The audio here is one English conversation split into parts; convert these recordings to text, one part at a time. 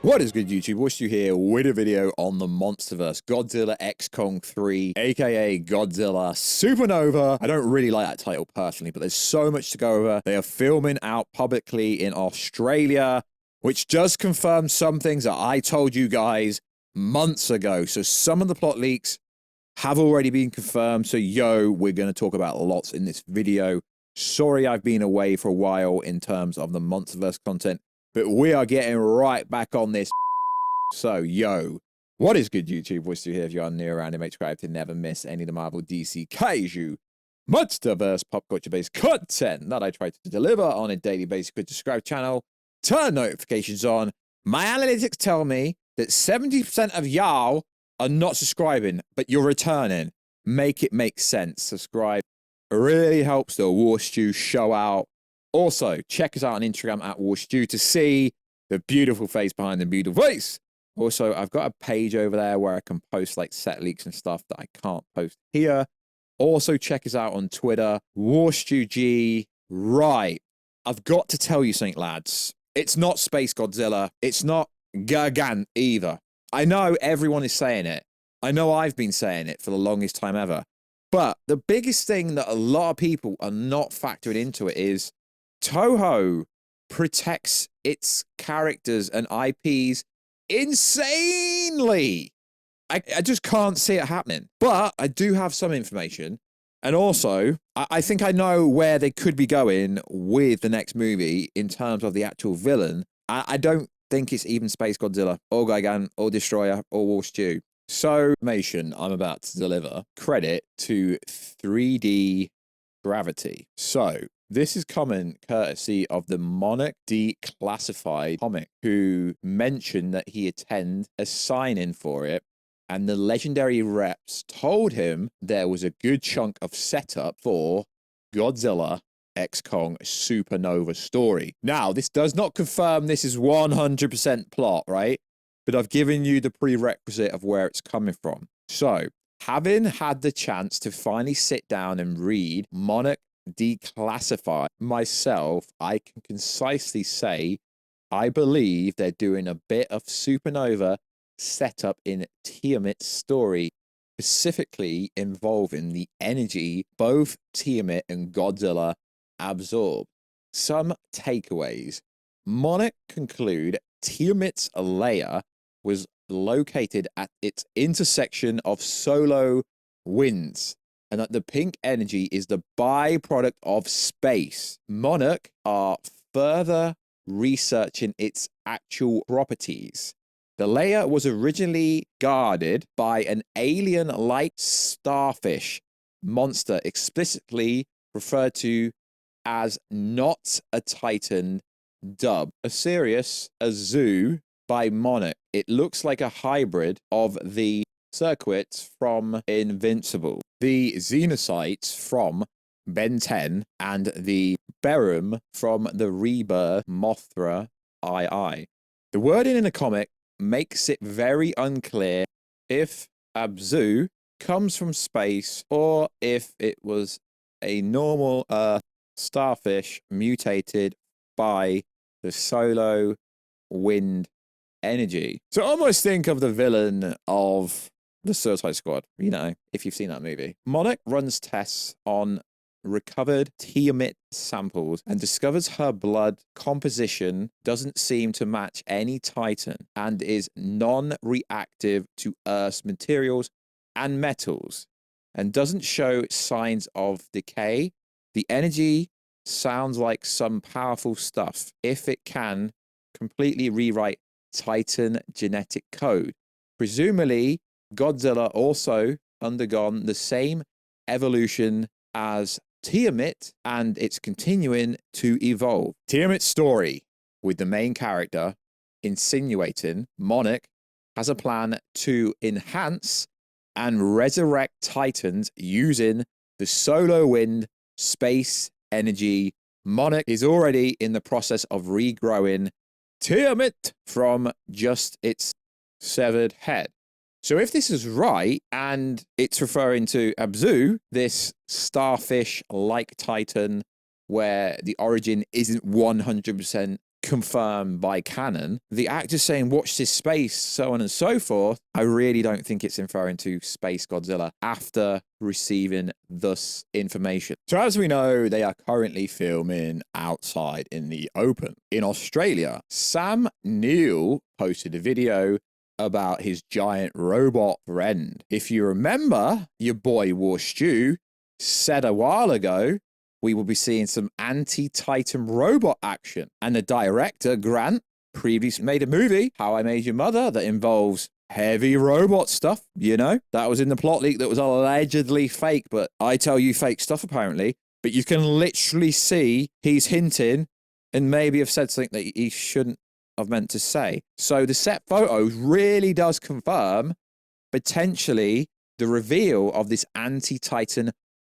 What is good, YouTube? Warstu here with a video on the MonsterVerse Godzilla X Kong 3, aka Godzilla SuperNova. I don't really like that title personally, but there's so much to go over. They are filming out publicly in Australia, which does confirm some things that I told you guys months ago. So some of the plot leaks have already been confirmed. So we're going to talk about lots in this video. Sorry I've been away for a while in terms of the MonsterVerse content, but we are getting right back on this. So, what is good, YouTube? Warstu here. If you are new around and make subscribe to never miss any of the Marvel, DC, Kaiju, MonsterVerse, pop culture-based content that I try to deliver on a daily basis. Click the subscribe channel, turn notifications on. My analytics tell me that 70% of y'all are not subscribing, but you're returning. Make it make sense. Subscribe. It really helps the Warstu show out. Also, check us out on Instagram at Warstu to see the beautiful face behind the beautiful face. Also, I've got a page over there where I can post like set leaks and stuff that I can't post here. Also, check us out on Twitter, WarstuG. Right, I've got to tell you something, lads. It's not Space Godzilla. It's not Gargant either. I know everyone is saying it. I know I've been saying it for the longest time ever. But the biggest thing that a lot of people are not factoring into it is Toho protects its characters and IPs insanely. I just can't see it happening. But I do have some information. And also, I think I know where they could be going with the next movie in terms of the actual villain. I don't think it's even Space Godzilla or Gigant or Destroyer or Warstu. So, information I'm about to deliver, credit to 3D Gravity. So, this is coming courtesy of the Monarch declassified comic, who mentioned that he attended a sign-in for it, and the legendary reps told him there was a good chunk of setup for Godzilla X Kong SuperNova story. Now, this does not confirm this is 100% plot, right? But I've given you the prerequisite of where it's coming from. So, having had the chance to finally sit down and read Monarch Declassified myself, I can concisely say I believe they're doing a bit of SuperNova setup in Tiamat's story, specifically involving the energy both Tiamat and Godzilla absorb. Some takeaways. Monarch conclude Tiamat's layer was located at its intersection of solar winds, and that the pink energy is the byproduct of space. Monarch are further researching its actual properties. The layer was originally guarded by an alien-like starfish monster, explicitly referred to as not a Titan, dubbed Osiris Azu by Monarch. It looks like a hybrid of the circuits from Invincible, the Xenocytes from Ben 10, and the Berum from the Rebirth Mothra II. The wording in the comic makes it very unclear if Abzu comes from space or if it was a normal starfish mutated by the solar wind energy. So almost think of the villain of the Suicide Squad, you know, if you've seen that movie. Monarch runs tests on recovered Tiamat samples and discovers her blood composition doesn't seem to match any Titan and is non-reactive to Earth's materials and metals and doesn't show signs of decay. The energy sounds like some powerful stuff if it can completely rewrite Titan genetic code. Presumably, Godzilla also undergone the same evolution as Tiamat, and it's continuing to evolve. Tiamat's story, with the main character insinuating Monarch has a plan to enhance and resurrect Titans using the solar wind space energy. Monarch is already in the process of regrowing Tiamat from just its severed head. So if this is right, and it's referring to Abzu, this starfish-like Titan, where the origin isn't 100% confirmed by canon. The actor saying, watch this space, so on and so forth, I really don't think it's inferring to Space Godzilla after receiving this information. So as we know, they are currently filming outside in the open. In Australia, Sam Neill posted a video about his giant robot friend. If you remember, your boy Warstu said a while ago, we will be seeing some anti-Titan robot action. And the director, Grant, previously made a movie, How I Made Your Mother, that involves heavy robot stuff, you know? That was in the plot leak that was allegedly fake, but I tell you fake stuff apparently. But you can literally see he's hinting and maybe have said something that he shouldn't have meant to say. So the set photos really does confirm potentially the reveal of this anti-Titan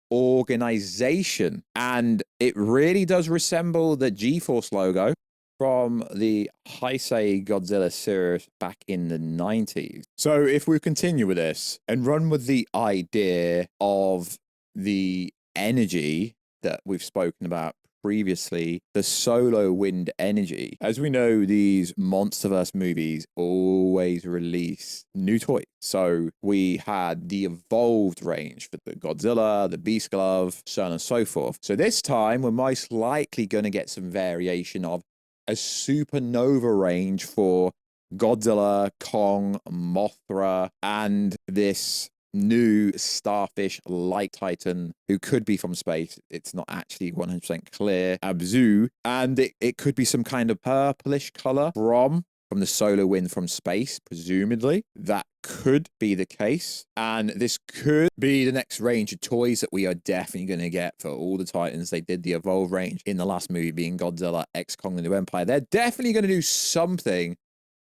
organization, and it really does resemble the G-Force logo from the Heisei Godzilla series back in the 90s. So if we continue with this and run with the idea of the energy that we've spoken about previously, the solar wind energy. As we know, these MonsterVerse movies always release new toys. So we had the evolved range for the Godzilla, the Beast Glove, so on and so forth. So this time, we're most likely going to get some variation of a SuperNova range for Godzilla, Kong, Mothra, and this new starfish light titan who could be from space. It's not actually 100% clear. Abzu, and it could be some kind of purplish color from the solar wind from space, presumably. That could be the case, and this could be the next range of toys that we are definitely going to get for all the Titans. They did the evolved range in the last movie, being Godzilla X Kong the New Empire. They're definitely going to do something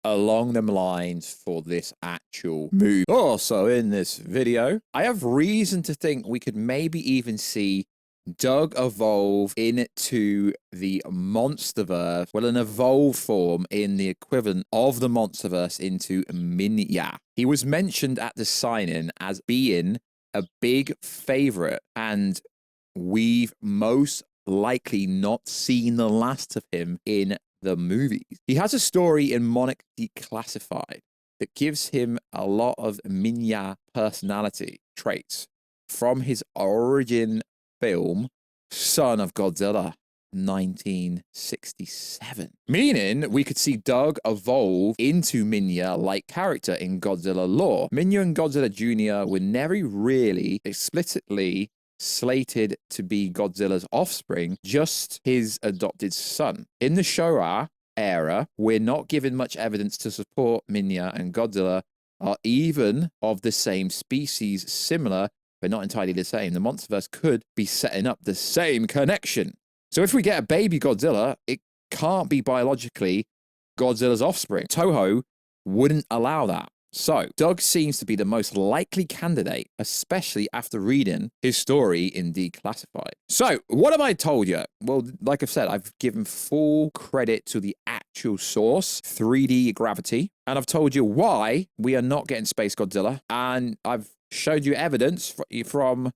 along them lines for this actual movie. Also in this video, I have reason to think we could maybe even see Doug evolve into the MonsterVerse, well, an evolved form in the equivalent of the MonsterVerse into Minya. He was mentioned at the sign-in as being a big favorite, and we've most likely not seen the last of him in the movies. He has a story in Monarch Declassified that gives him a lot of Minya personality traits from his origin film, Son of Godzilla, 1967. Meaning we could see Doug evolve into Minya-like character in Godzilla lore. Minya and Godzilla Jr. were never really explicitly slated to be Godzilla's offspring, just his adopted son. In the Showa era, we're not given much evidence to support Minya and Godzilla are even of the same species, similar, but not entirely the same. The MonsterVerse could be setting up the same connection. So if we get a baby Godzilla, it can't be biologically Godzilla's offspring. Toho wouldn't allow that. So, Doug seems to be the most likely candidate, especially after reading his story in Declassified. So, what have I told you? Well, like I've said, I've given full credit to the actual source, 3D Gravity, and I've told you why we are not getting Space Godzilla, and I've showed you evidence from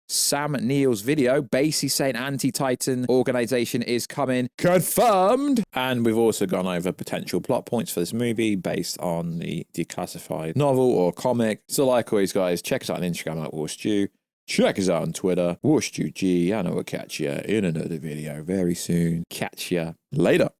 Sam Neill's video, basically saying anti-Titan organization is coming, confirmed. And we've also gone over potential plot points for this movie based on the Declassified novel or comic. So like always, guys, check us out on Instagram at Warstu. Check us out on Twitter, WarstuG, and I will catch you in another video very soon. Catch you later.